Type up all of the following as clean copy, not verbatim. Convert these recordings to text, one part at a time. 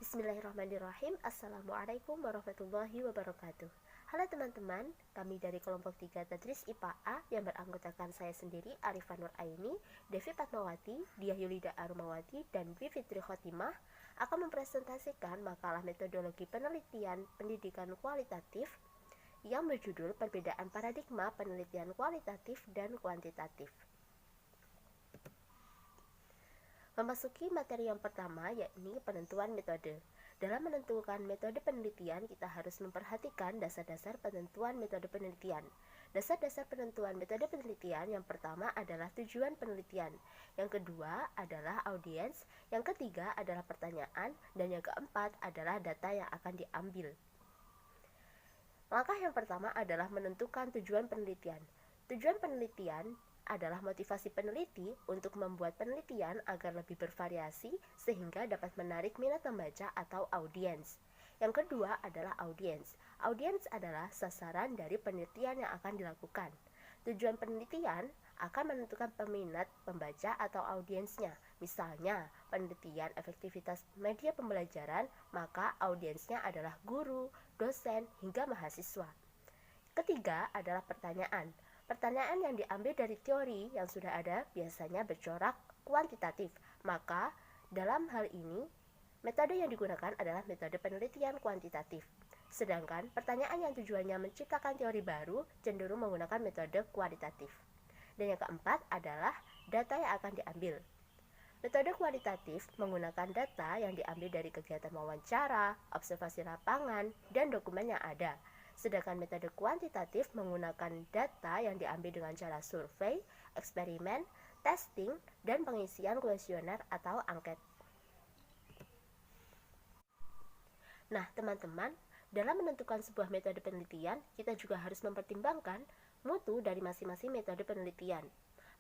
Bismillahirrahmanirrahim. Assalamualaikum warahmatullahi wabarakatuh. Halo teman-teman, kami dari kelompok 3 Tadris IPA A yang beranggotakan saya sendiri, Arifah Nur Aini, Devi Fatmawati, Diah Yulida Arumawati, dan Dwi Fitri Khotimah akan mempresentasikan makalah metodologi penelitian pendidikan kualitatif yang berjudul Perbedaan Paradigma Penelitian Kualitatif dan Kuantitatif. Memasuki materi yang pertama, yakni penentuan metode. Dalam menentukan metode penelitian, kita harus memperhatikan dasar-dasar penentuan metode penelitian. Dasar-dasar penentuan metode penelitian yang pertama adalah tujuan penelitian, yang kedua adalah audiens, yang ketiga adalah pertanyaan, dan yang keempat adalah data yang akan diambil. Langkah yang pertama adalah menentukan tujuan penelitian. Tujuan penelitian adalah motivasi peneliti untuk membuat penelitian agar lebih bervariasi sehingga dapat menarik minat pembaca atau audiens. Yang kedua adalah audiens. Audiens adalah sasaran dari penelitian yang akan dilakukan. Tujuan penelitian akan menentukan peminat pembaca atau audiensnya. Misalnya, penelitian efektivitas media pembelajaran, maka audiensnya adalah guru, dosen, hingga mahasiswa. Ketiga adalah pertanyaan. Pertanyaan yang diambil dari teori yang sudah ada biasanya bercorak kuantitatif. Maka, dalam hal ini, metode yang digunakan adalah metode penelitian kuantitatif. Sedangkan pertanyaan yang tujuannya menciptakan teori baru cenderung menggunakan metode kualitatif. Dan yang keempat adalah data yang akan diambil. Metode kualitatif menggunakan data yang diambil dari kegiatan wawancara, observasi lapangan, dan dokumen yang ada. Sedangkan metode kuantitatif menggunakan data yang diambil dengan cara survei, eksperimen, testing, dan pengisian kuesioner atau angket. Nah, teman-teman, dalam menentukan sebuah metode penelitian, kita juga harus mempertimbangkan mutu dari masing-masing metode penelitian.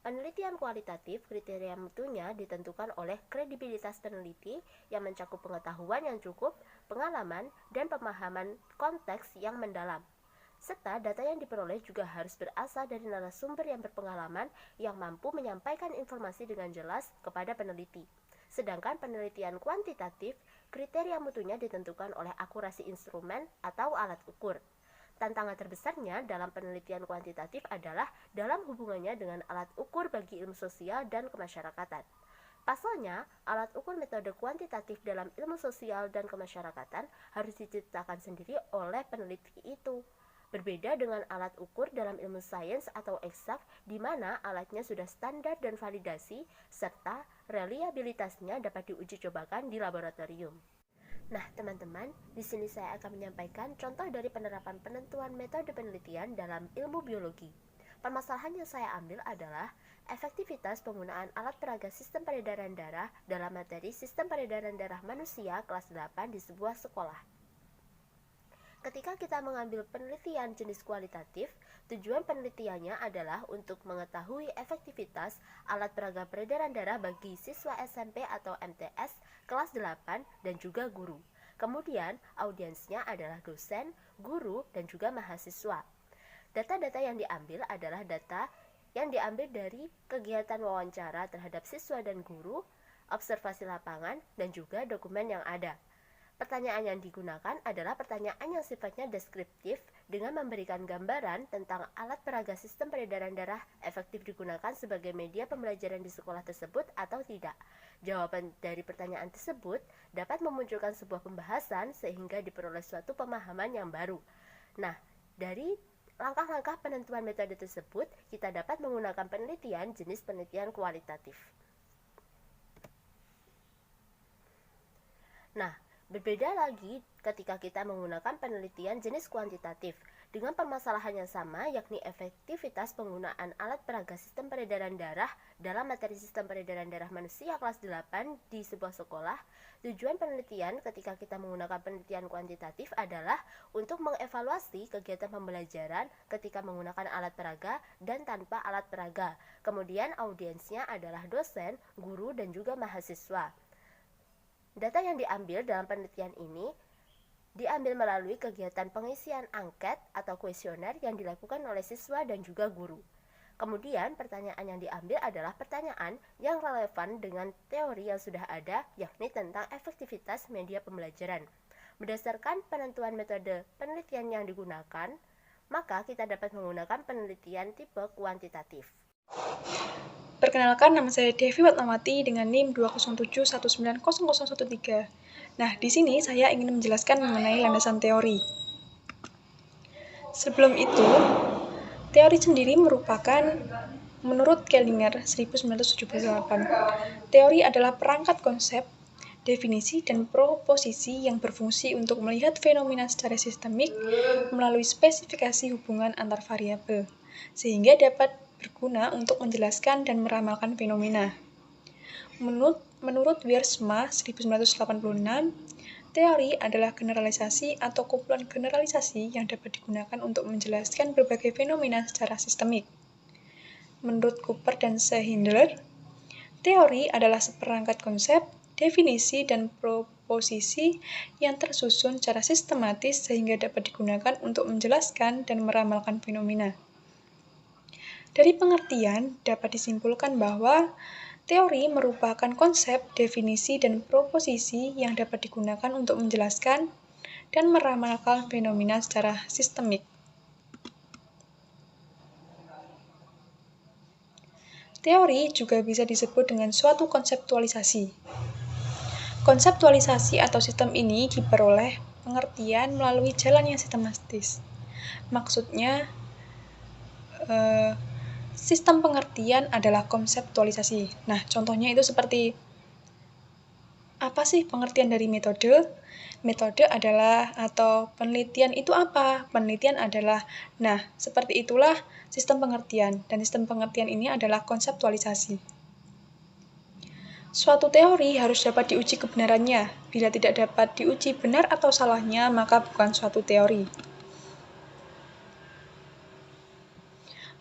Penelitian kualitatif, kriteria mutunya ditentukan oleh kredibilitas peneliti yang mencakup pengetahuan yang cukup, pengalaman, dan pemahaman konteks yang mendalam. Serta data yang diperoleh juga harus berasal dari narasumber yang berpengalaman yang mampu menyampaikan informasi dengan jelas kepada peneliti. Sedangkan penelitian kuantitatif, kriteria mutunya ditentukan oleh akurasi instrumen atau alat ukur. Tantangan terbesarnya dalam penelitian kuantitatif adalah dalam hubungannya dengan alat ukur bagi ilmu sosial dan kemasyarakatan. Pasalnya, alat ukur metode kuantitatif dalam ilmu sosial dan kemasyarakatan harus diciptakan sendiri oleh peneliti itu. Berbeda dengan alat ukur dalam ilmu sains atau eksak, di mana alatnya sudah standar dan validasi, serta reliabilitasnya dapat diuji cobakan di laboratorium. Nah, teman-teman, di sini saya akan menyampaikan contoh dari penerapan penentuan metode penelitian dalam ilmu biologi. Permasalahan yang saya ambil adalah efektivitas penggunaan alat peraga sistem peredaran darah dalam materi sistem peredaran darah manusia kelas 8 di sebuah sekolah. Ketika kita mengambil penelitian jenis kualitatif, tujuan penelitiannya adalah untuk mengetahui efektivitas alat peraga peredaran darah bagi siswa SMP atau MTS kelas 8 dan juga guru. Kemudian, audiensnya adalah dosen, guru, dan juga mahasiswa. Data-data yang diambil adalah data yang diambil dari kegiatan wawancara terhadap siswa dan guru, observasi lapangan, dan juga dokumen yang ada. Pertanyaan yang digunakan adalah pertanyaan yang sifatnya deskriptif dengan memberikan gambaran tentang alat peraga sistem peredaran darah efektif digunakan sebagai media pembelajaran di sekolah tersebut atau tidak. Jawaban dari pertanyaan tersebut dapat memunculkan sebuah pembahasan sehingga diperoleh suatu pemahaman yang baru. Nah, dari langkah-langkah penentuan metode tersebut, kita dapat menggunakan penelitian jenis penelitian kualitatif. Nah, berbeda lagi ketika kita menggunakan penelitian jenis kuantitatif dengan permasalahan yang sama, yakni efektivitas penggunaan alat peraga sistem peredaran darah dalam materi sistem peredaran darah manusia kelas 8 di sebuah sekolah. Tujuan penelitian ketika kita menggunakan penelitian kuantitatif adalah untuk mengevaluasi kegiatan pembelajaran ketika menggunakan alat peraga dan tanpa alat peraga. Kemudian audiensnya adalah dosen, guru, dan juga mahasiswa. Data yang diambil dalam penelitian ini diambil melalui kegiatan pengisian angket atau kuesioner yang dilakukan oleh siswa dan juga guru. Kemudian pertanyaan yang diambil adalah pertanyaan yang relevan dengan teori yang sudah ada, yakni tentang efektivitas media pembelajaran. Berdasarkan penentuan metode penelitian yang digunakan, maka kita dapat menggunakan penelitian tipe kuantitatif. Perkenalkan, nama saya Devi Watnawati dengan NIM 207190013. Nah, di sini saya ingin menjelaskan mengenai landasan teori. Sebelum itu, teori sendiri merupakan menurut Kellinger 1978. Teori adalah perangkat konsep, definisi, dan proposisi yang berfungsi untuk melihat fenomena secara sistemik melalui spesifikasi hubungan antar variabel, sehingga dapat berguna untuk menjelaskan dan meramalkan fenomena. Menurut Wiersma 1986, teori adalah generalisasi atau kumpulan generalisasi yang dapat digunakan untuk menjelaskan berbagai fenomena secara sistemik. Menurut Cooper dan Shindler, teori adalah seperangkat konsep, definisi, dan proposisi yang tersusun secara sistematis sehingga dapat digunakan untuk menjelaskan dan meramalkan fenomena. Dari pengertian, dapat disimpulkan bahwa teori merupakan konsep, definisi, dan proposisi yang dapat digunakan untuk menjelaskan dan meramalkan fenomena secara sistemik. Teori juga bisa disebut dengan suatu konseptualisasi. Konseptualisasi atau sistem ini diperoleh pengertian melalui jalan yang sistematis. Maksudnya, sistem pengertian adalah konseptualisasi. Nah, contohnya itu seperti, apa sih pengertian dari metode? Metode adalah, atau penelitian itu apa? Penelitian adalah. Nah, seperti itulah sistem pengertian, dan sistem pengertian ini adalah konseptualisasi. Suatu teori harus dapat diuji kebenarannya. Bila tidak dapat diuji benar atau salahnya, maka bukan suatu teori.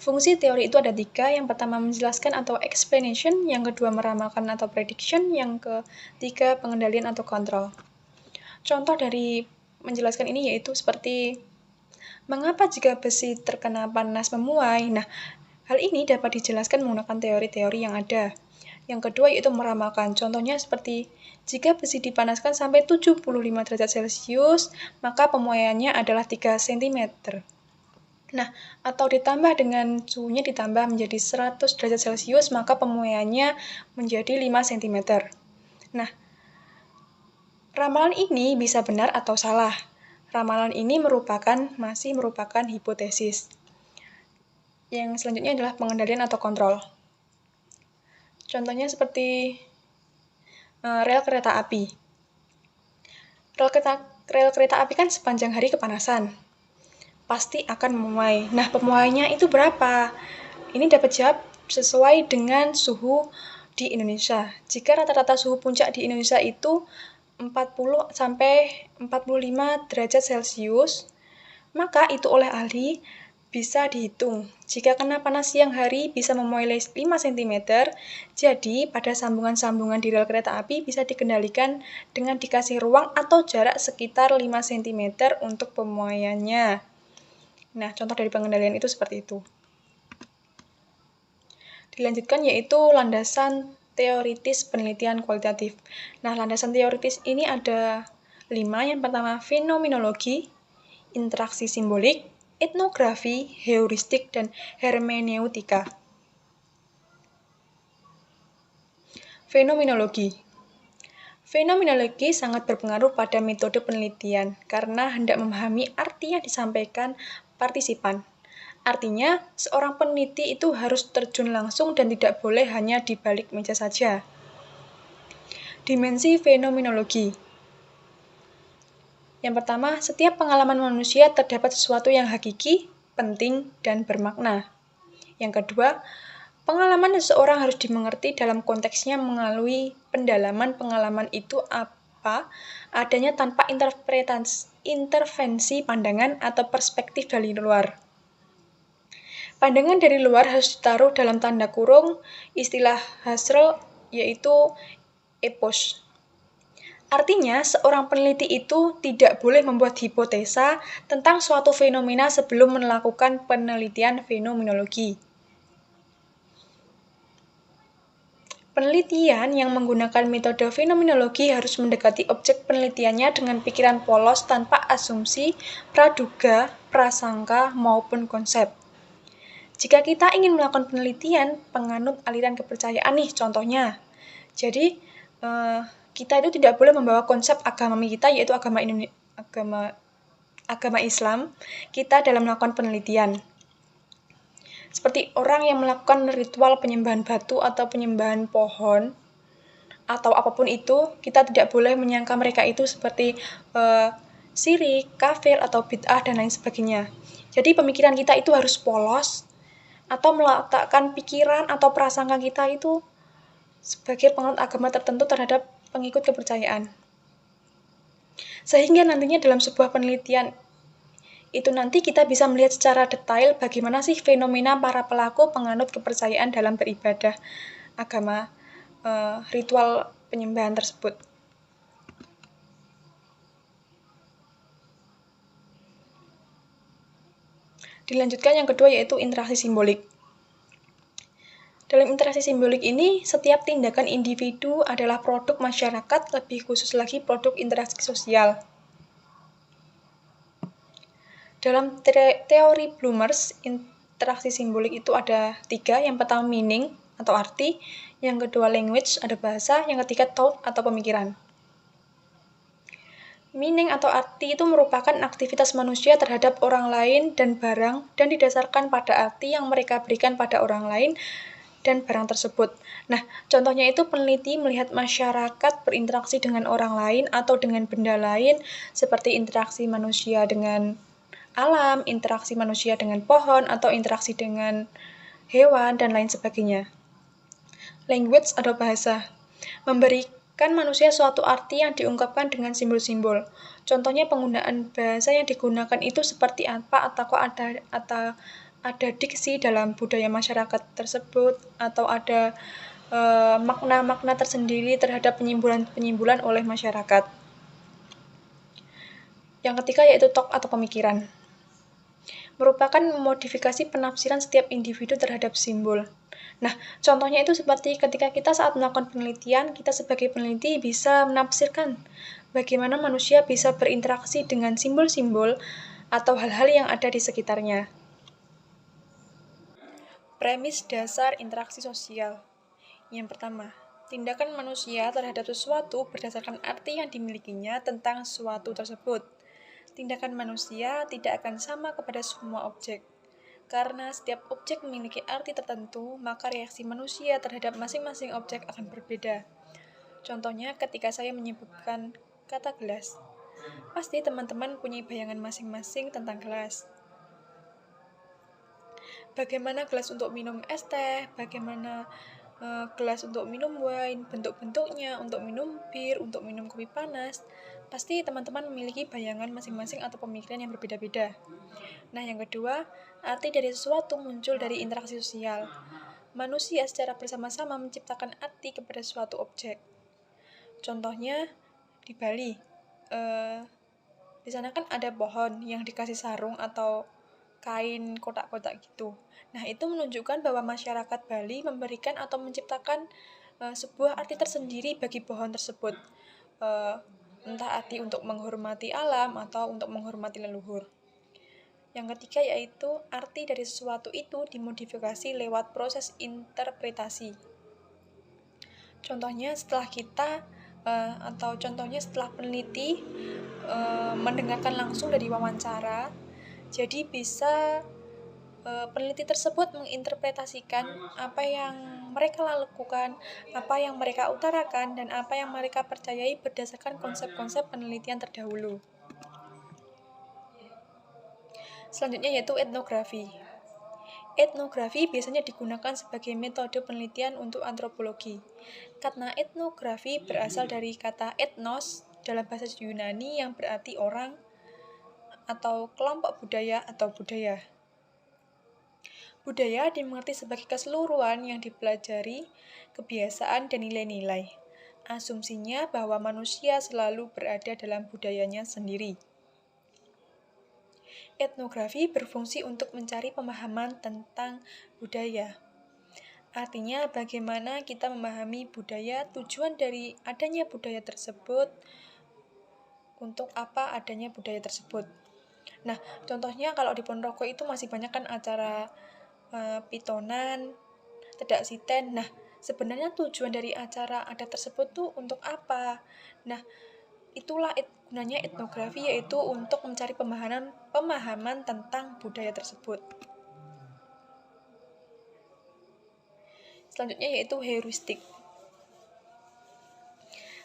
Fungsi teori itu ada 3, yang pertama menjelaskan atau explanation, yang kedua meramalkan atau prediction, yang ketiga pengendalian atau kontrol. Contoh dari menjelaskan ini yaitu seperti, mengapa jika besi terkena panas memuai? Nah, hal ini dapat dijelaskan menggunakan teori-teori yang ada. Yang kedua yaitu meramalkan, contohnya seperti, jika besi dipanaskan sampai 75 derajat Celcius, maka pemuaiannya adalah 3 cm. Nah, atau ditambah dengan suhunya ditambah menjadi 100 derajat Celcius, maka pemuaiannya menjadi 5 cm. Nah, ramalan ini bisa benar atau salah. Ramalan ini masih merupakan hipotesis. Yang selanjutnya adalah pengendalian atau kontrol. Contohnya seperti rel kereta api. Rel kereta api kan sepanjang hari kepanasan, pasti akan memuai. Nah, pemuaiannya itu berapa? Ini dapat jawab sesuai dengan suhu di Indonesia. Jika rata-rata suhu puncak di Indonesia itu 40 sampai 45 derajat Celcius, maka itu oleh ahli bisa dihitung. Jika kena panas siang hari bisa memuai 5 cm, jadi pada sambungan-sambungan di rel kereta api bisa dikendalikan dengan dikasih ruang atau jarak sekitar 5 cm untuk pemuaiannya. Nah, contoh dari pengendalian itu seperti itu. Dilanjutkan yaitu landasan teoritis penelitian kualitatif. Nah, landasan teoritis ini ada 5. Yang pertama, fenomenologi, interaksi simbolik, etnografi, heuristik, dan hermeneutika. Fenomenologi. Fenomenologi sangat berpengaruh pada metode penelitian karena hendak memahami arti yang disampaikan partisipan. Artinya, seorang peneliti itu harus terjun langsung dan tidak boleh hanya di balik meja saja. Dimensi fenomenologi. Yang pertama, setiap pengalaman manusia terdapat sesuatu yang hakiki, penting, dan bermakna. Yang kedua, pengalaman seseorang harus dimengerti dalam konteksnya melalui pendalaman pengalaman itu apa adanya tanpa intervensi pandangan atau perspektif dari luar. Pandangan dari luar harus ditaruh dalam tanda kurung, istilah Husserl yaitu epos. Artinya, seorang peneliti itu tidak boleh membuat hipotesa tentang suatu fenomena sebelum melakukan penelitian fenomenologi. Penelitian yang menggunakan metode fenomenologi harus mendekati objek penelitiannya dengan pikiran polos tanpa asumsi, praduga, prasangka, maupun konsep. Jika kita ingin melakukan penelitian, penganut aliran kepercayaan nih contohnya. Jadi, kita itu tidak boleh membawa konsep agama kita, yaitu agama Islam, kita dalam melakukan penelitian. Seperti orang yang melakukan ritual penyembahan batu atau penyembahan pohon, atau apapun itu, kita tidak boleh menyangka mereka itu seperti syirik, kafir, atau bid'ah, dan lain sebagainya. Jadi pemikiran kita itu harus polos, atau meletakkan pikiran atau prasangka kita itu sebagai penganut agama tertentu terhadap pengikut kepercayaan. Sehingga nantinya dalam sebuah penelitian itu nanti kita bisa melihat secara detail bagaimana sih fenomena para pelaku penganut kepercayaan dalam beribadah agama ritual penyembahan tersebut. Dilanjutkan yang kedua yaitu interaksi simbolik. Dalam interaksi simbolik ini, setiap tindakan individu adalah produk masyarakat, lebih khusus lagi produk interaksi sosial. Dalam teori Bloomers, interaksi simbolik itu ada 3. Yang pertama meaning atau arti, yang kedua language ada bahasa, yang ketiga thought atau pemikiran. Meaning atau arti itu merupakan aktivitas manusia terhadap orang lain dan barang dan didasarkan pada arti yang mereka berikan pada orang lain dan barang tersebut. Nah, contohnya itu peneliti melihat masyarakat berinteraksi dengan orang lain atau dengan benda lain seperti interaksi manusia dengan alam, interaksi manusia dengan pohon, atau interaksi dengan hewan, dan lain sebagainya. Language atau bahasa memberikan manusia suatu arti yang diungkapkan dengan simbol-simbol. Contohnya penggunaan bahasa yang digunakan itu seperti apa, atau ada diksi dalam budaya masyarakat tersebut, atau ada makna-makna tersendiri terhadap penyimbulan oleh masyarakat. Yang ketiga yaitu thought atau pemikiran. Merupakan modifikasi penafsiran setiap individu terhadap simbol. Nah, contohnya itu seperti ketika kita saat melakukan penelitian, kita sebagai peneliti bisa menafsirkan bagaimana manusia bisa berinteraksi dengan simbol-simbol atau hal-hal yang ada di sekitarnya. Premis dasar interaksi sosial. Yang pertama, tindakan manusia terhadap sesuatu berdasarkan arti yang dimilikinya tentang sesuatu tersebut. Tindakan manusia tidak akan sama kepada semua objek. Karena setiap objek memiliki arti tertentu, maka reaksi manusia terhadap masing-masing objek akan berbeda. Contohnya ketika saya menyebutkan kata gelas, pasti teman-teman punya bayangan masing-masing tentang gelas. Bagaimana gelas untuk minum es teh, bagaimana gelas untuk minum wine, bentuk-bentuknya, untuk minum bir, untuk minum kopi panas, pasti teman-teman memiliki bayangan masing-masing atau pemikiran yang berbeda-beda. Nah, yang kedua, arti dari sesuatu muncul dari interaksi sosial. Manusia secara bersama-sama menciptakan arti kepada suatu objek. Contohnya, di Bali, di sana kan ada pohon yang dikasih sarung atau kain kotak-kotak gitu. Nah, itu menunjukkan bahwa masyarakat Bali memberikan atau menciptakan sebuah arti tersendiri bagi pohon tersebut. Entah arti untuk menghormati alam atau untuk menghormati leluhur. Yang ketiga yaitu arti dari sesuatu itu dimodifikasi lewat proses interpretasi. Contohnya setelah peneliti mendengarkan langsung dari wawancara, jadi bisa peneliti tersebut menginterpretasikan apa yang mereka lakukan, apa yang mereka utarakan, dan apa yang mereka percayai berdasarkan konsep-konsep penelitian terdahulu. Selanjutnya yaitu etnografi. Etnografi biasanya digunakan sebagai metode penelitian untuk antropologi. Karena etnografi berasal dari kata ethnos dalam bahasa Yunani yang berarti orang atau kelompok budaya atau budaya. Budaya dimengerti sebagai keseluruhan yang dipelajari, kebiasaan dan nilai-nilai. Asumsinya bahwa manusia selalu berada dalam budayanya sendiri. Etnografi berfungsi untuk mencari pemahaman tentang budaya. Artinya bagaimana kita memahami budaya, tujuan dari adanya budaya tersebut, untuk apa adanya budaya tersebut. Nah, contohnya kalau di Ponorogo itu masih banyak kan acara pitonan, tedak siten. Nah, sebenarnya tujuan dari acara adat tersebut tuh untuk apa? Nah, itulah gunanya etnografi, yaitu untuk mencari pemahaman tentang budaya tersebut. Selanjutnya yaitu heuristik.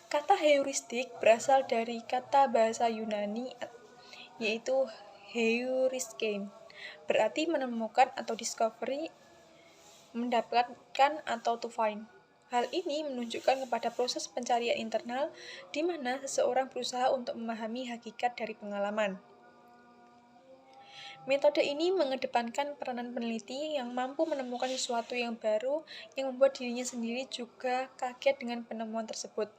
Kata heuristik berasal dari kata bahasa Yunani yaitu heuriskeion, berarti menemukan atau discovery, mendapatkan atau to find. Hal ini menunjukkan kepada proses pencarian internal di mana seseorang berusaha untuk memahami hakikat dari pengalaman. Metode ini mengedepankan peranan peneliti yang mampu menemukan sesuatu yang baru yang membuat dirinya sendiri juga kaget dengan penemuan tersebut.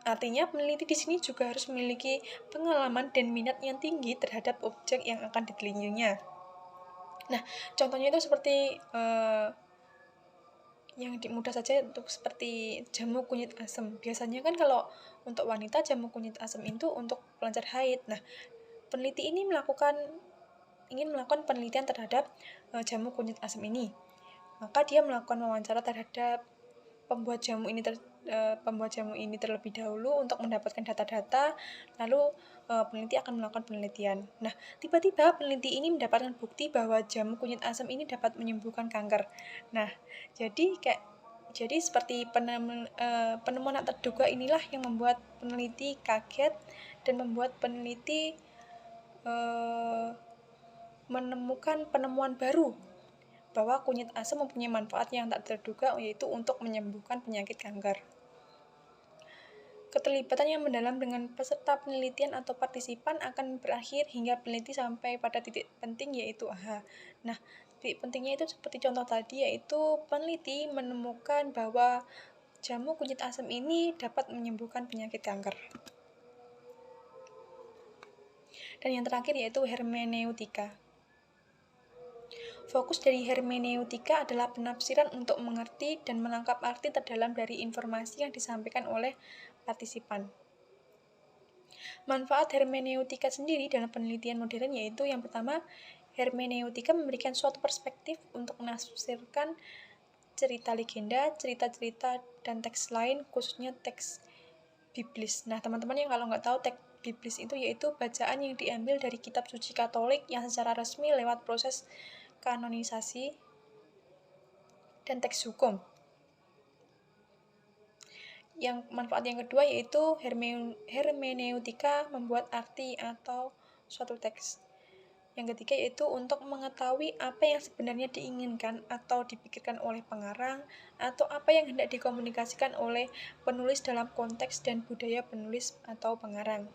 Artinya, peneliti di sini juga harus memiliki pengalaman dan minat yang tinggi terhadap objek yang akan ditelitinya. Nah, contohnya itu seperti yang mudah saja, untuk seperti jamu kunyit asam. Biasanya kan kalau untuk wanita jamu kunyit asam itu untuk pelancar haid. Nah, peneliti ini ingin melakukan penelitian terhadap jamu kunyit asam ini. Maka dia melakukan wawancara terhadap pembuat jamu ini terlebih dahulu untuk mendapatkan data-data, lalu peneliti akan melakukan penelitian. Nah, tiba-tiba peneliti ini mendapatkan bukti bahwa jamu kunyit asam ini dapat menyembuhkan kanker. Nah, jadi seperti penemuan tak terduga inilah yang membuat peneliti kaget dan membuat peneliti menemukan penemuan baru bahwa kunyit asam mempunyai manfaat yang tak terduga, yaitu untuk menyembuhkan penyakit kanker. Keterlibatan yang mendalam dengan peserta penelitian atau partisipan akan berakhir hingga peneliti sampai pada titik penting, yaitu aha. Nah, titik pentingnya itu seperti contoh tadi, yaitu peneliti menemukan bahwa jamu kunyit asam ini dapat menyembuhkan penyakit kanker. Dan yang terakhir yaitu hermeneutika. Fokus dari hermeneutika adalah penafsiran untuk mengerti dan menangkap arti terdalam dari informasi yang disampaikan oleh partisipan. Manfaat hermeneutika sendiri dalam penelitian modern yaitu yang pertama, hermeneutika memberikan suatu perspektif untuk menafsirkan cerita legenda, cerita-cerita, dan teks lain, khususnya teks biblis. Nah, teman-teman yang kalau nggak tahu, teks biblis itu yaitu bacaan yang diambil dari kitab suci Katolik yang secara resmi lewat proses kanonisasi dan teks hukum. Yang manfaat yang kedua yaitu hermeneutika membuat arti atau suatu teks. Yang ketiga yaitu untuk mengetahui apa yang sebenarnya diinginkan atau dipikirkan oleh pengarang, atau apa yang hendak dikomunikasikan oleh penulis dalam konteks dan budaya penulis atau pengarang.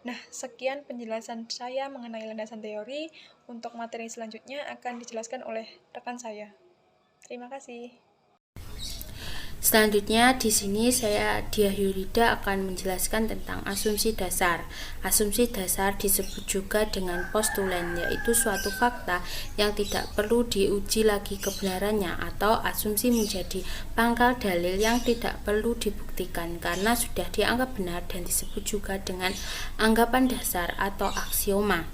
Nah, sekian penjelasan saya mengenai landasan teori. Untuk materi selanjutnya akan dijelaskan oleh rekan saya. Terima kasih. Selanjutnya di sini saya Diah Yurida akan menjelaskan tentang asumsi dasar. Asumsi dasar disebut juga dengan postulen, yaitu suatu fakta yang tidak perlu diuji lagi kebenarannya, atau asumsi menjadi pangkal dalil yang tidak perlu dibuktikan karena sudah dianggap benar, dan disebut juga dengan anggapan dasar atau aksioma.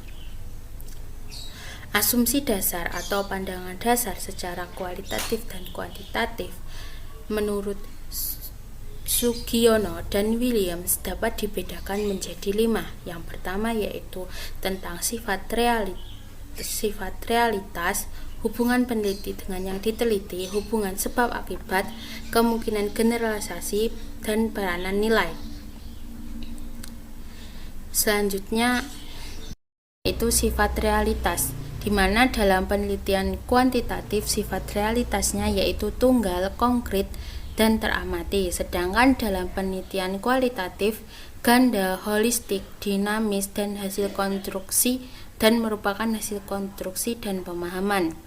Asumsi dasar atau pandangan dasar secara kualitatif dan kuantitatif menurut Sugiono dan Williams dapat dibedakan menjadi 5. Yang pertama yaitu tentang sifat realitas, hubungan peneliti dengan yang diteliti, hubungan sebab akibat, kemungkinan generalisasi, dan peranan nilai. Selanjutnya yaitu sifat realitas, di mana dalam penelitian kuantitatif sifat realitasnya yaitu tunggal, konkret, dan teramati, sedangkan dalam penelitian kualitatif ganda, holistik, dinamis, dan hasil konstruksi, dan merupakan hasil konstruksi dan pemahaman.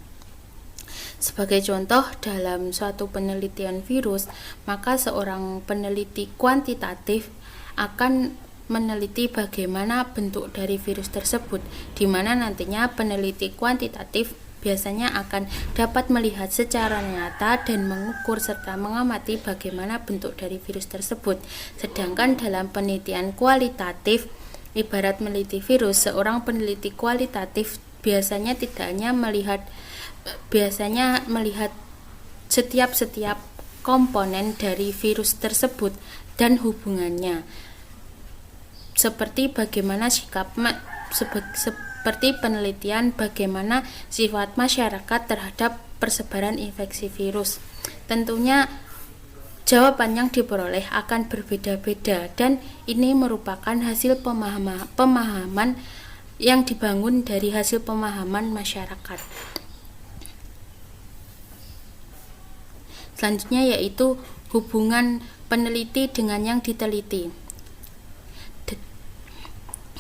Sebagai contoh, dalam suatu penelitian virus, maka seorang peneliti kuantitatif akan meneliti bagaimana bentuk dari virus tersebut, di mana nantinya peneliti kuantitatif biasanya akan dapat melihat secara nyata dan mengukur serta mengamati bagaimana bentuk dari virus tersebut. Sedangkan dalam penelitian kualitatif, ibarat meneliti virus, seorang peneliti kualitatif biasanya melihat setiap komponen dari virus tersebut dan hubungannya, seperti penelitian bagaimana sifat masyarakat terhadap persebaran infeksi virus. Tentunya jawaban yang diperoleh akan berbeda-beda, dan ini merupakan hasil pemahaman yang dibangun dari hasil pemahaman masyarakat. Selanjutnya yaitu hubungan peneliti dengan yang diteliti.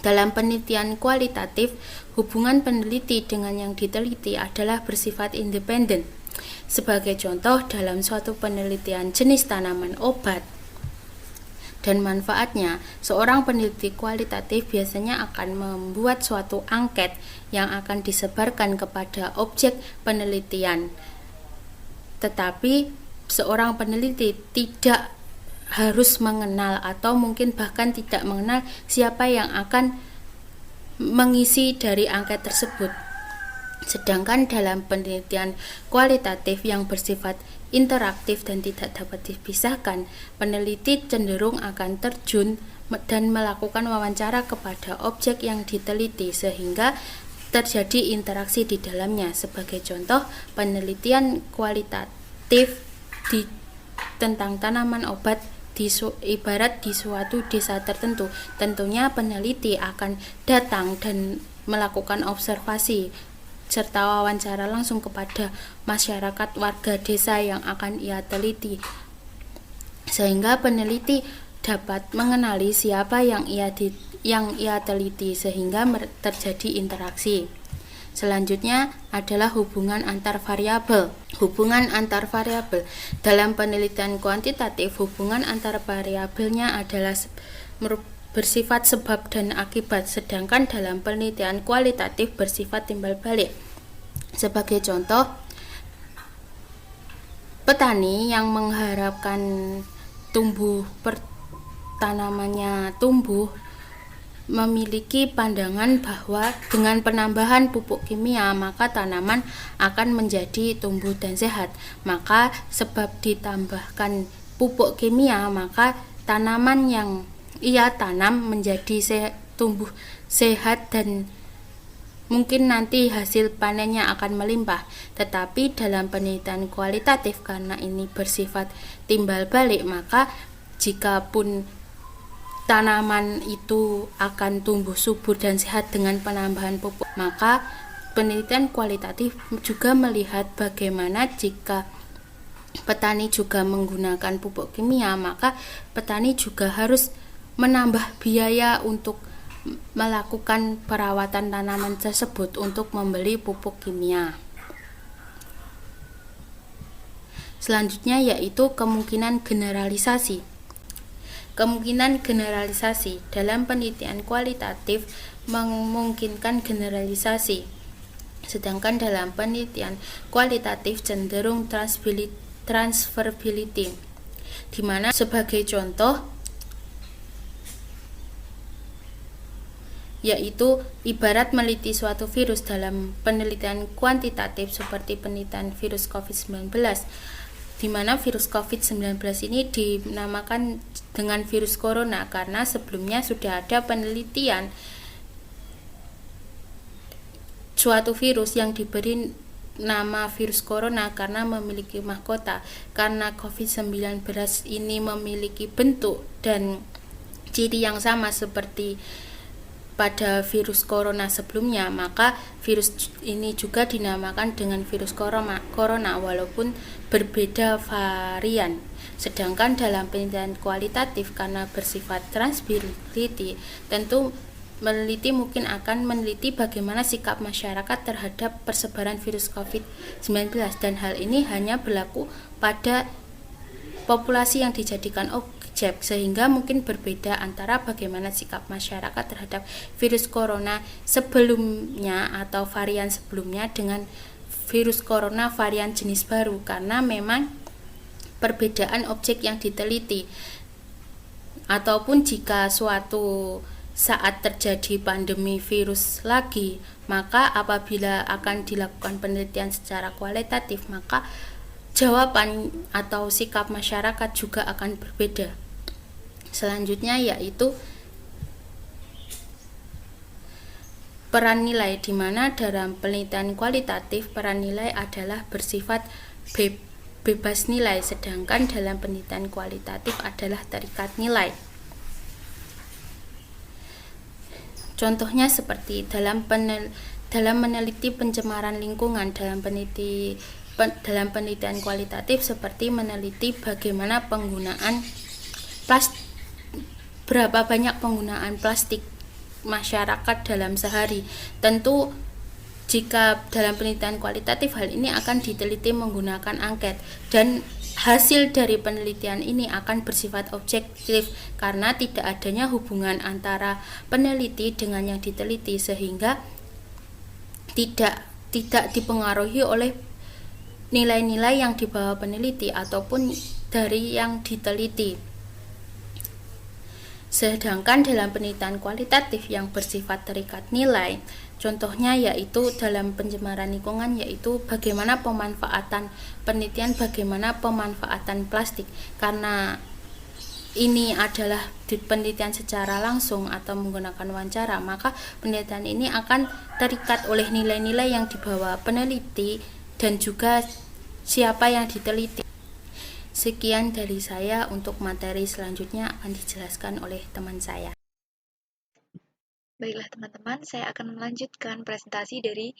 Dalam penelitian kualitatif, hubungan peneliti dengan yang diteliti adalah bersifat independen. Sebagai contoh, dalam suatu penelitian jenis tanaman obat dan manfaatnya, seorang peneliti kualitatif biasanya akan membuat suatu angket yang akan disebarkan kepada objek penelitian. Tetapi seorang peneliti tidak harus mengenal atau mungkin bahkan tidak mengenal siapa yang akan mengisi dari angket tersebut. Sedangkan dalam penelitian kualitatif yang bersifat interaktif dan tidak dapat dipisahkan, peneliti cenderung akan terjun dan melakukan wawancara kepada objek yang diteliti sehingga terjadi interaksi di dalamnya. Sebagai contoh, penelitian kualitatif tentang tanaman obat ibarat di suatu desa tertentu. Tentunya peneliti akan datang dan melakukan observasi serta wawancara langsung kepada masyarakat warga desa yang akan ia teliti, sehingga peneliti dapat mengenali siapa yang ia teliti sehingga terjadi interaksi. Selanjutnya adalah hubungan antar variabel. Hubungan antar variabel dalam penelitian kuantitatif, hubungan antar variabelnya adalah bersifat sebab dan akibat, sedangkan dalam penelitian kualitatif bersifat timbal balik. Sebagai contoh, petani yang mengharapkan tanamannya tumbuh memiliki pandangan bahwa dengan penambahan pupuk kimia maka tanaman akan menjadi tumbuh dan sehat. Maka sebab ditambahkan pupuk kimia maka tanaman yang ia tanam menjadi tumbuh sehat dan mungkin nanti hasil panennya akan melimpah. Tetapi dalam penelitian kualitatif, karena ini bersifat timbal balik, maka jikapun tanaman itu akan tumbuh subur dan sehat dengan penambahan pupuk, maka penelitian kualitatif juga melihat bagaimana jika petani juga menggunakan pupuk kimia, maka petani juga harus menambah biaya untuk melakukan perawatan tanaman tersebut untuk membeli pupuk kimia. Selanjutnya yaitu kemungkinan generalisasi. Kemungkinan generalisasi dalam penelitian kualitatif memungkinkan generalisasi, sedangkan dalam penelitian kualitatif cenderung transferability, di mana sebagai contoh yaitu ibarat meneliti suatu virus. Dalam penelitian kuantitatif seperti penelitian virus COVID-19, di mana virus COVID-19 ini dinamakan dengan virus corona karena sebelumnya sudah ada penelitian suatu virus yang diberi nama virus corona karena memiliki mahkota. Karena COVID-19 ini memiliki bentuk dan ciri yang sama seperti pada virus corona sebelumnya, maka virus ini juga dinamakan dengan virus corona walaupun berbeda varian. Sedangkan dalam penelitian kualitatif karena bersifat transferability, tentu meneliti mungkin akan meneliti bagaimana sikap masyarakat terhadap persebaran virus COVID-19, dan hal ini hanya berlaku pada populasi yang dijadikan objek, sehingga mungkin berbeda antara bagaimana sikap masyarakat terhadap virus corona sebelumnya atau varian sebelumnya dengan virus corona varian jenis baru, karena memang perbedaan objek yang diteliti. Ataupun jika suatu saat terjadi pandemi virus lagi, maka apabila akan dilakukan penelitian secara kualitatif, maka jawaban atau sikap masyarakat juga akan berbeda. Selanjutnya yaitu peran nilai, di mana dalam penelitian kualitatif peran nilai adalah bersifat bebas nilai, sedangkan dalam penelitian kualitatif adalah terikat nilai. Contohnya seperti dalam meneliti pencemaran lingkungan, dalam penelitian kualitatif seperti meneliti bagaimana berapa banyak penggunaan plastik masyarakat dalam sehari. Tentu jika dalam penelitian kualitatif hal ini akan diteliti menggunakan angket, dan hasil dari penelitian ini akan bersifat objektif karena tidak adanya hubungan antara peneliti dengan yang diteliti, sehingga tidak dipengaruhi oleh nilai-nilai yang dibawa peneliti ataupun dari yang diteliti. Sedangkan dalam penelitian kualitatif yang bersifat terikat nilai, contohnya yaitu dalam pencemaran lingkungan, yaitu bagaimana pemanfaatan plastik. Karena ini adalah penelitian secara langsung atau menggunakan wawancara, maka penelitian ini akan terikat oleh nilai-nilai yang dibawa peneliti dan juga siapa yang diteliti. Sekian dari saya, untuk materi selanjutnya akan dijelaskan oleh teman saya. Baiklah teman-teman, saya akan melanjutkan presentasi dari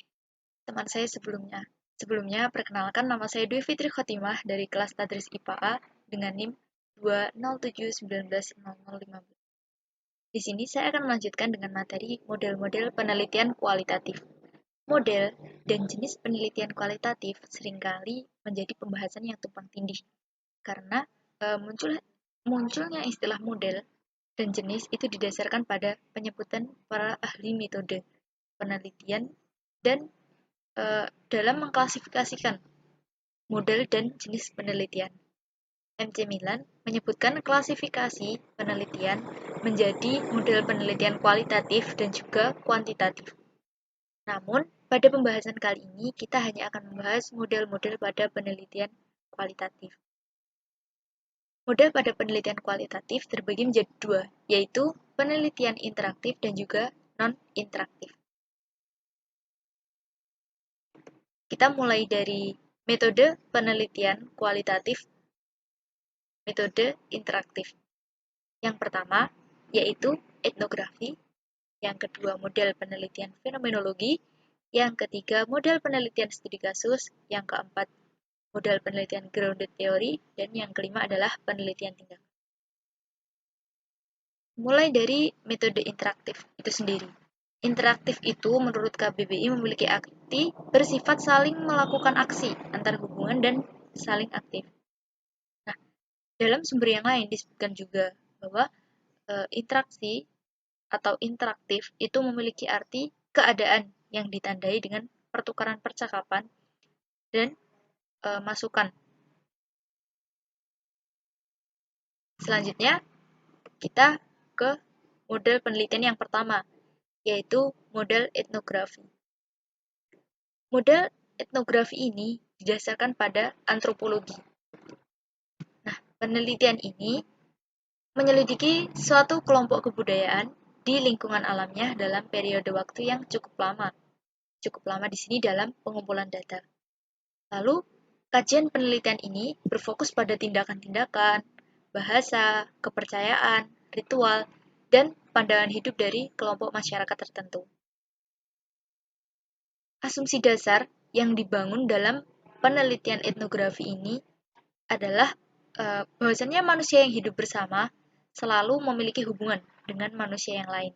teman saya sebelumnya. Sebelumnya, perkenalkan, nama saya Dwi Fitri Khotimah dari kelas Tadris IPA A dengan NIM 207190015. Di sini saya akan melanjutkan dengan materi model-model penelitian kualitatif. Model dan jenis penelitian kualitatif seringkali menjadi pembahasan yang tumpang tindih, karena munculnya istilah model dan jenis itu didasarkan pada penyebutan para ahli metode penelitian dan dalam mengklasifikasikan model dan jenis penelitian. MC Milan menyebutkan klasifikasi penelitian menjadi model penelitian kualitatif dan juga kuantitatif. Namun, pada pembahasan kali ini kita hanya akan membahas model-model pada penelitian kualitatif. Model pada penelitian kualitatif terbagi menjadi dua, yaitu penelitian interaktif dan juga non-interaktif. Kita mulai dari metode penelitian kualitatif, metode interaktif. Yang pertama, yaitu etnografi. Yang kedua, model penelitian fenomenologi. Yang ketiga, model penelitian studi kasus. Yang keempat, model penelitian grounded theory, dan yang kelima adalah penelitian tindakan. Mulai dari metode interaktif itu sendiri. Interaktif itu menurut KBBI memiliki arti bersifat saling melakukan aksi antar hubungan dan saling aktif. Nah, dalam sumber yang lain disebutkan juga bahwa interaksi atau interaktif itu memiliki arti keadaan yang ditandai dengan pertukaran percakapan dan masukan. Selanjutnya, kita ke model penelitian yang pertama, yaitu model etnografi. Model etnografi ini didasarkan pada antropologi. Nah, penelitian ini menyelidiki suatu kelompok kebudayaan di lingkungan alamnya dalam periode waktu yang cukup lama. Cukup lama di sini dalam pengumpulan data. Lalu, kajian penelitian ini berfokus pada tindakan-tindakan, bahasa, kepercayaan, ritual, dan pandangan hidup dari kelompok masyarakat tertentu. Asumsi dasar yang dibangun dalam penelitian etnografi ini adalah bahwasannya manusia yang hidup bersama selalu memiliki hubungan dengan manusia yang lain.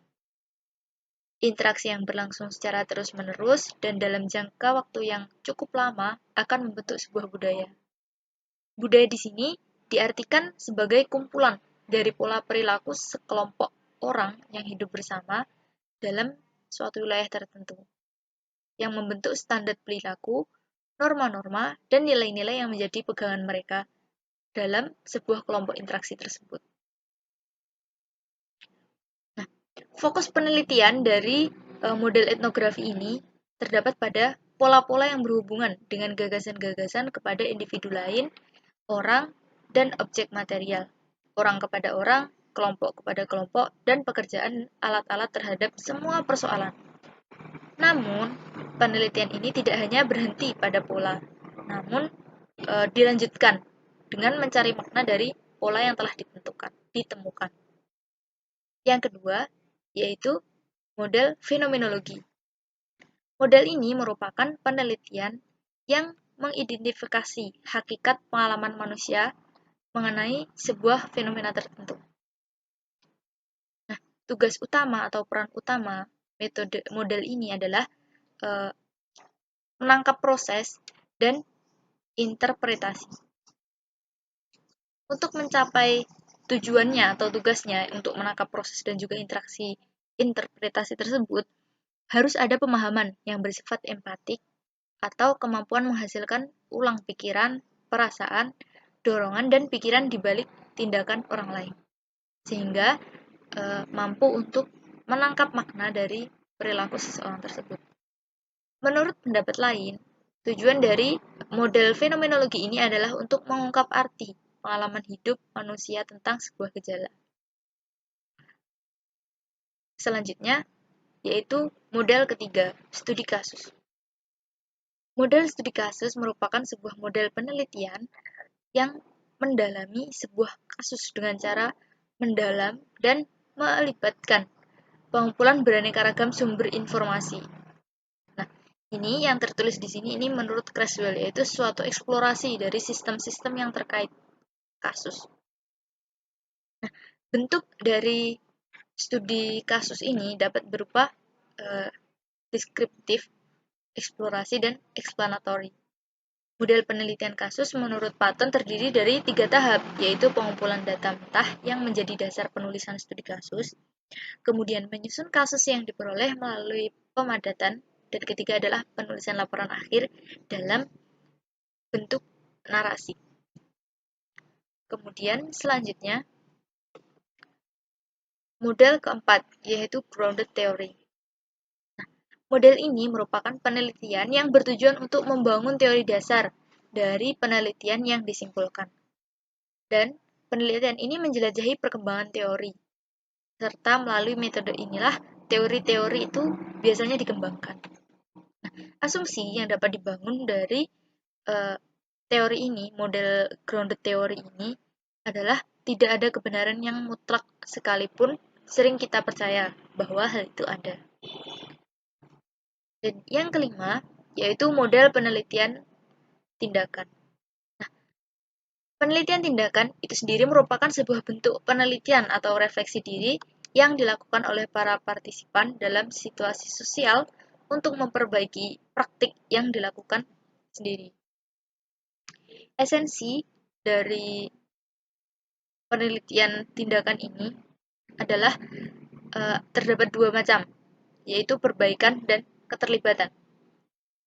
Interaksi yang berlangsung secara terus-menerus dan dalam jangka waktu yang cukup lama akan membentuk sebuah budaya. Budaya di sini diartikan sebagai kumpulan dari pola perilaku sekelompok orang yang hidup bersama dalam suatu wilayah tertentu, yang membentuk standar perilaku norma-norma, dan nilai-nilai yang menjadi pegangan mereka dalam sebuah kelompok interaksi tersebut. Nah, fokus penelitian dari model etnografi ini terdapat pada pola-pola yang berhubungan dengan gagasan-gagasan kepada individu lain, orang, dan objek material, orang kepada orang, kelompok kepada kelompok, dan pekerjaan alat-alat terhadap semua persoalan. Namun, penelitian ini tidak hanya berhenti pada pola, namun dilanjutkan dengan mencari makna dari pola yang telah ditemukan. Yang kedua, yaitu model fenomenologi. Model ini merupakan penelitian yang mengidentifikasi hakikat pengalaman manusia mengenai sebuah fenomena tertentu. Nah, tugas utama atau peran utama metode model ini adalah menangkap proses dan interpretasi. Untuk mencapai tujuannya atau tugasnya untuk menangkap proses dan juga interaksi interpretasi tersebut, harus ada pemahaman yang bersifat empatik atau kemampuan menghasilkan ulang pikiran, perasaan, dorongan, dan pikiran di balik tindakan orang lain. Sehingga mampu untuk menangkap makna dari perilaku seseorang tersebut. Menurut pendapat lain, tujuan dari model fenomenologi ini adalah untuk mengungkap arti pengalaman hidup manusia tentang sebuah gejala. Selanjutnya, yaitu model ketiga, studi kasus. Model studi kasus merupakan sebuah model penelitian yang mendalami sebuah kasus dengan cara mendalam dan melibatkan pengumpulan beraneka ragam sumber informasi. Nah, ini yang tertulis di sini ini menurut Creswell, yaitu suatu eksplorasi dari sistem-sistem yang terkait kasus. Nah, bentuk dari studi kasus ini dapat berupa deskriptif, eksplorasi, dan explanatory. Model penelitian kasus menurut Patton terdiri dari 3 tahap, yaitu pengumpulan data mentah yang menjadi dasar penulisan studi kasus, kemudian menyusun kasus yang diperoleh melalui pemadatan, dan ketiga adalah penulisan laporan akhir dalam bentuk narasi. Kemudian selanjutnya, model keempat, yaitu grounded theory. Model ini merupakan penelitian yang bertujuan untuk membangun teori dasar dari penelitian yang disimpulkan. Dan penelitian ini menjelajahi perkembangan teori. Serta melalui metode inilah teori-teori itu biasanya dikembangkan. Nah, asumsi yang dapat dibangun dari teori ini, model grounded theory ini, adalah tidak ada kebenaran yang mutlak sekalipun sering kita percaya bahwa hal itu ada. Dan yang kelima, yaitu model penelitian tindakan. Nah, penelitian tindakan itu sendiri merupakan sebuah bentuk penelitian atau refleksi diri yang dilakukan oleh para partisipan dalam situasi sosial untuk memperbaiki praktik yang dilakukan sendiri. Esensi dari penelitian tindakan ini adalah terdapat 2 macam, yaitu perbaikan dan keterlibatan.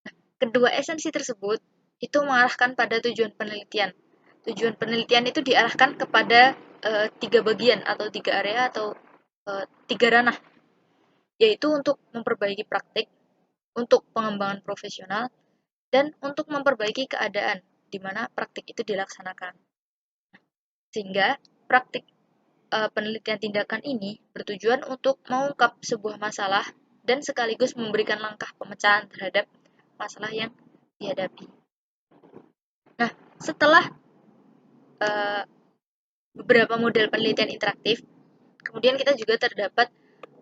Nah, kedua esensi tersebut itu mengarahkan pada tujuan penelitian. Tujuan penelitian itu diarahkan kepada 3 bagian atau 3 area atau 3 ranah, yaitu untuk memperbaiki praktik, untuk pengembangan profesional, dan untuk memperbaiki keadaan di mana praktik itu dilaksanakan. Sehingga praktik penelitian tindakan ini bertujuan untuk mengungkap sebuah masalah dan sekaligus memberikan langkah pemecahan terhadap masalah yang dihadapi. Nah, setelah beberapa model penelitian interaktif, kemudian kita juga terdapat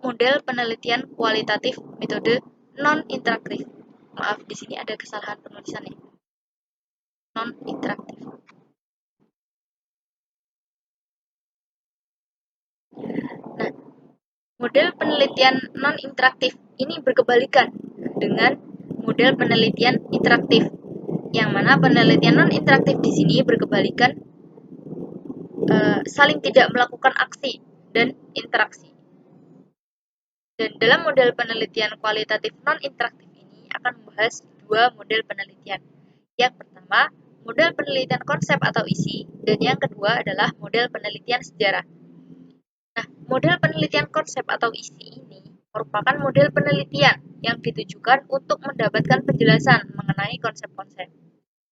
model penelitian kualitatif metode non-interaktif. Maaf, di sini ada kesalahan penulisannya. Non-interaktif. Nah, model penelitian non-interaktif ini berkebalikan dengan model penelitian interaktif, yang mana penelitian non-interaktif di sini berkebalikan saling tidak melakukan aksi dan interaksi. Dan dalam model penelitian kualitatif non-interaktif ini akan membahas 2 model penelitian, Yang pertama, model penelitian konsep atau isi, dan yang kedua adalah model penelitian sejarah. Nah, model penelitian konsep atau isi ini merupakan model penelitian yang ditujukan untuk mendapatkan penjelasan mengenai konsep-konsep.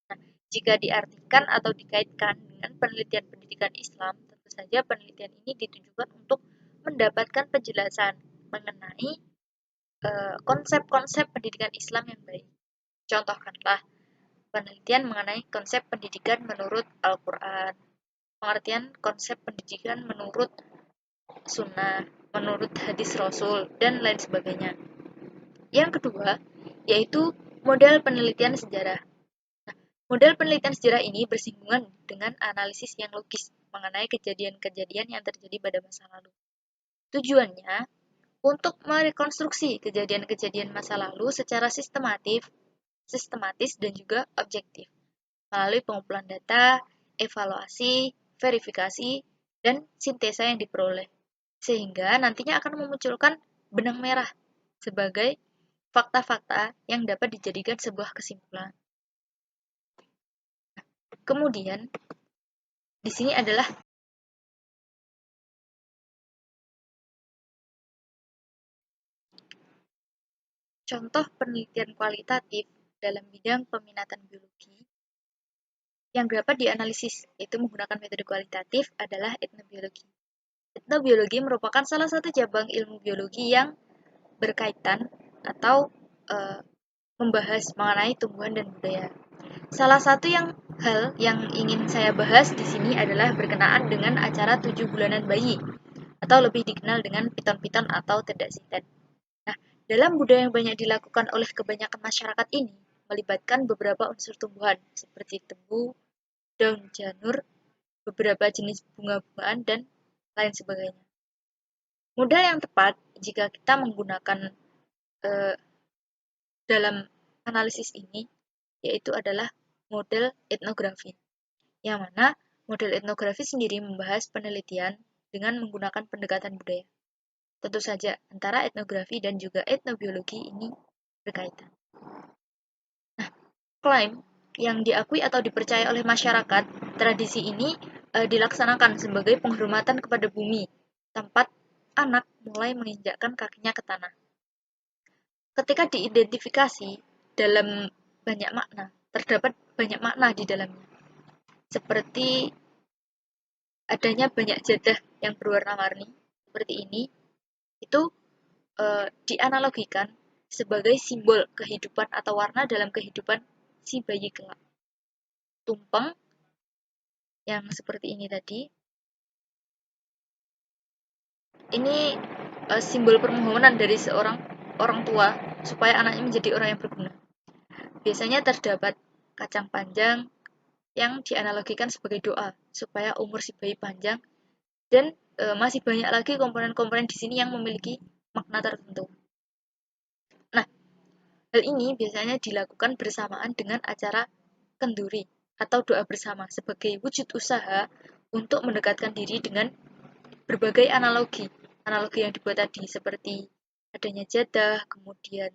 Nah, jika diartikan atau dikaitkan dengan penelitian pendidikan Islam, tentu saja penelitian ini ditujukan untuk mendapatkan penjelasan mengenai konsep-konsep pendidikan Islam yang baik. Contohkanlah penelitian mengenai konsep pendidikan menurut Al-Quran, pengertian konsep pendidikan menurut sunnah, menurut hadis Rasul, dan lain sebagainya. Yang kedua, yaitu model penelitian sejarah. Nah, model penelitian sejarah ini bersinggungan dengan analisis yang logis mengenai kejadian-kejadian yang terjadi pada masa lalu. Tujuannya untuk merekonstruksi kejadian-kejadian masa lalu secara sistematis dan juga objektif melalui pengumpulan data, evaluasi, verifikasi, dan sintesa yang diperoleh. Sehingga nantinya akan memunculkan benang merah sebagai fakta-fakta yang dapat dijadikan sebuah kesimpulan. Kemudian, di sini adalah contoh penelitian kualitatif dalam bidang peminatan biologi yang dapat dianalisis, yaitu menggunakan metode kualitatif adalah etnobiologi. Etnobiologi merupakan salah satu cabang ilmu biologi yang berkaitan atau membahas mengenai tumbuhan dan budaya. Salah satu hal yang ingin saya bahas di sini adalah berkenaan dengan acara 7 bulanan bayi, atau lebih dikenal dengan piton-piton atau tedak siten. Nah, dalam budaya yang banyak dilakukan oleh kebanyakan masyarakat ini, melibatkan beberapa unsur tumbuhan, seperti tebu, daun janur, beberapa jenis bunga-bungaan, dan lain sebagainya. Model yang tepat jika kita menggunakan dalam analisis ini, yaitu adalah model etnografi, yang mana model etnografi sendiri membahas penelitian dengan menggunakan pendekatan budaya. Tentu saja, antara etnografi dan juga etnobiologi ini berkaitan. Nah, klaim yang diakui atau dipercaya oleh masyarakat, tradisi ini dilaksanakan sebagai penghormatan kepada bumi, tempat anak mulai menginjakkan kakinya ke tanah. Ketika diidentifikasi dalam banyak makna, terdapat banyak makna di dalamnya. Seperti adanya banyak jadah yang berwarna-warni, seperti ini, itu dianalogikan sebagai simbol kehidupan atau warna dalam kehidupan si bayi kelak. Tumpeng yang seperti ini tadi, ini simbol permohonan dari seorang orang tua supaya anaknya menjadi orang yang berguna. Biasanya terdapat kacang panjang yang dianalogikan sebagai doa supaya umur si bayi panjang, dan masih banyak lagi komponen-komponen di sini yang memiliki makna tertentu. Nah, hal ini biasanya dilakukan bersamaan dengan acara kenduri atau doa bersama sebagai wujud usaha untuk mendekatkan diri dengan berbagai analogi yang dibuat tadi, seperti adanya jadah, kemudian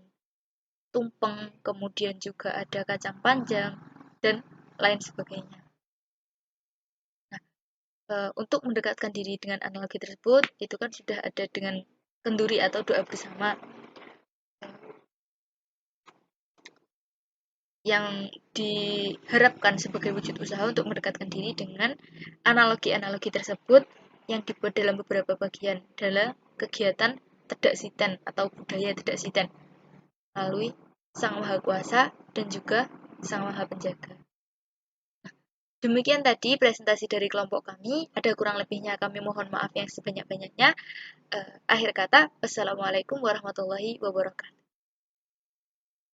tumpeng, kemudian juga ada kacang panjang, dan lain sebagainya. Nah, untuk mendekatkan diri dengan analogi tersebut, itu kan sudah ada dengan kenduri atau doa bersama yang diharapkan sebagai wujud usaha untuk mendekatkan diri dengan analogi-analogi tersebut yang dibuat dalam beberapa bagian dalam kegiatan tedak siten atau budaya tedak siten melalui Sang Maha Kuasa dan juga Sang Maha Penjaga. Nah, demikian tadi presentasi dari kelompok kami. Ada kurang lebihnya kami mohon maaf yang sebanyak-banyaknya. Akhir kata, wassalamualaikum warahmatullahi wabarakatuh.